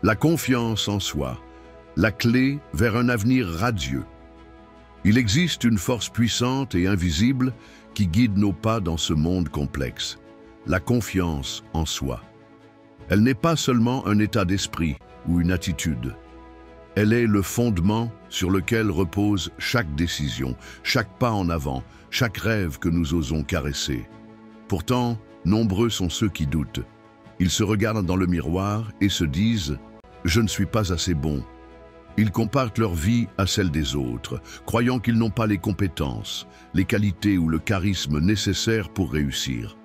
La confiance en soi, la clé vers un avenir radieux. Il existe une force puissante et invisible qui guide nos pas dans ce monde complexe. La confiance en soi. Elle n'est pas seulement un état d'esprit ou une attitude. Elle est le fondement sur lequel repose chaque décision, chaque pas en avant, chaque rêve que nous osons caresser. Pourtant, nombreux sont ceux qui doutent. Ils se regardent dans le miroir et se disent « Je ne suis pas assez bon ». Ils comparent leur vie à celle des autres, croyant qu'ils n'ont pas les compétences, les qualités ou le charisme nécessaires pour réussir.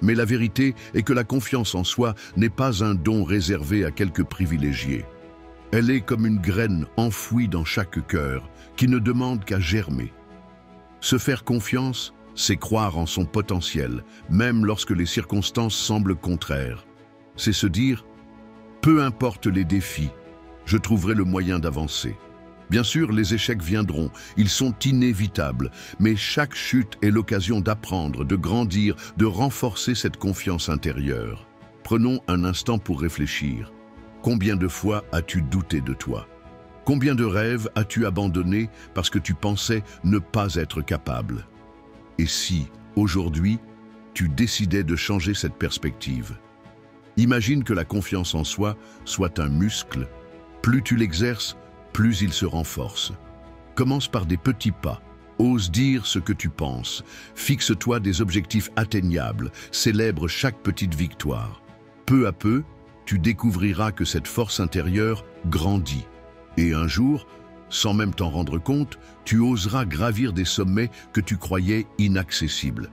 Mais la vérité est que la confiance en soi n'est pas un don réservé à quelques privilégiés. Elle est comme une graine enfouie dans chaque cœur, qui ne demande qu'à germer. Se faire confiance, c'est croire en son potentiel, même lorsque les circonstances semblent contraires. C'est se dire « Peu importe les défis, je trouverai le moyen d'avancer ». Bien sûr, les échecs viendront, ils sont inévitables, mais chaque chute est l'occasion d'apprendre, de grandir, de renforcer cette confiance intérieure. Prenons un instant pour réfléchir. Combien de fois as-tu douté de toi? Combien de rêves as-tu abandonnés parce que tu pensais ne pas être capable? Et si, aujourd'hui, tu décidais de changer cette perspective? Imagine que la confiance en soi soit un muscle. Plus tu l'exerces, plus il se renforce. Commence par des petits pas. Ose dire ce que tu penses. Fixe-toi des objectifs atteignables. Célèbre chaque petite victoire. Peu à peu, tu découvriras que cette force intérieure grandit. Et un jour, sans même t'en rendre compte, tu oseras gravir des sommets que tu croyais inaccessibles.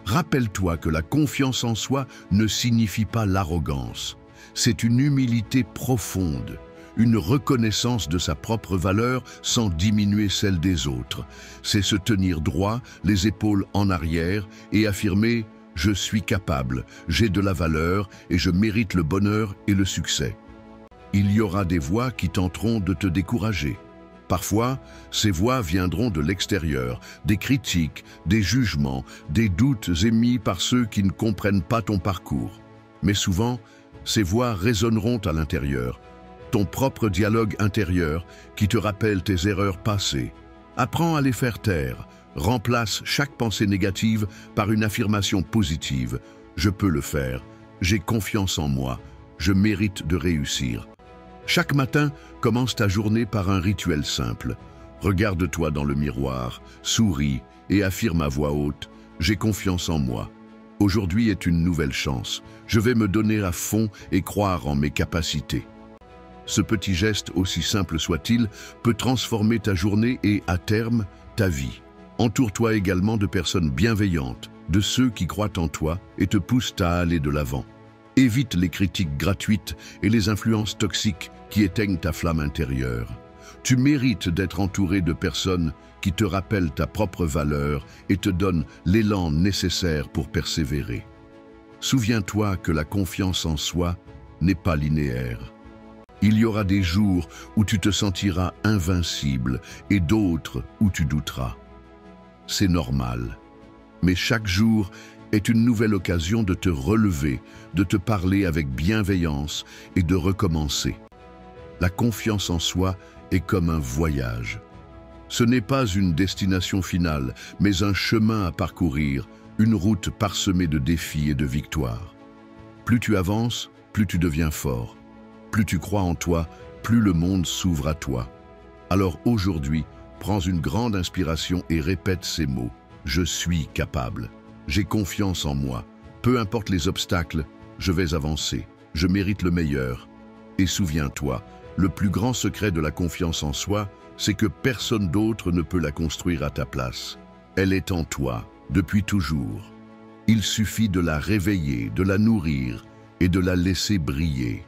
Rappelle-toi que la confiance en soi ne signifie pas l'arrogance. C'est une humilité profonde, une reconnaissance de sa propre valeur sans diminuer celle des autres. C'est se tenir droit, les épaules en arrière et affirmer « Je suis capable, j'ai de la valeur et je mérite le bonheur et le succès ». Il y aura des voix qui tenteront de te décourager. Parfois, ces voix viendront de l'extérieur, des critiques, des jugements, des doutes émis par ceux qui ne comprennent pas ton parcours. Mais souvent, ces voix résonneront à l'intérieur, ton propre dialogue intérieur qui te rappelle tes erreurs passées. Apprends à les faire taire. Remplace chaque pensée négative par une affirmation positive. Je peux le faire. J'ai confiance en moi. Je mérite de réussir. Chaque matin, commence ta journée par un rituel simple. Regarde-toi dans le miroir, souris et affirme à voix haute « J'ai confiance en moi. Aujourd'hui est une nouvelle chance. Je vais me donner à fond et croire en mes capacités. » Ce petit geste, aussi simple soit-il, peut transformer ta journée et, à terme, ta vie. Entoure-toi également de personnes bienveillantes, de ceux qui croient en toi et te poussent à aller de l'avant. Évite les critiques gratuites et les influences toxiques qui éteignent ta flamme intérieure. Tu mérites d'être entouré de personnes qui te rappellent ta propre valeur et te donnent l'élan nécessaire pour persévérer. Souviens-toi que la confiance en soi n'est pas linéaire. Il y aura des jours où tu te sentiras invincible et d'autres où tu douteras. C'est normal. Mais chaque jour est une nouvelle occasion de te relever, de te parler avec bienveillance et de recommencer. La confiance en soi est comme un voyage. Ce n'est pas une destination finale, mais un chemin à parcourir, une route parsemée de défis et de victoires. Plus tu avances, plus tu deviens fort. Plus tu crois en toi, plus le monde s'ouvre à toi. Alors aujourd'hui, prends une grande inspiration et répète ces mots. Je suis capable. J'ai confiance en moi. Peu importe les obstacles, je vais avancer. Je mérite le meilleur. Et souviens-toi, le plus grand secret de la confiance en soi, c'est que personne d'autre ne peut la construire à ta place. Elle est en toi, depuis toujours. Il suffit de la réveiller, de la nourrir et de la laisser briller.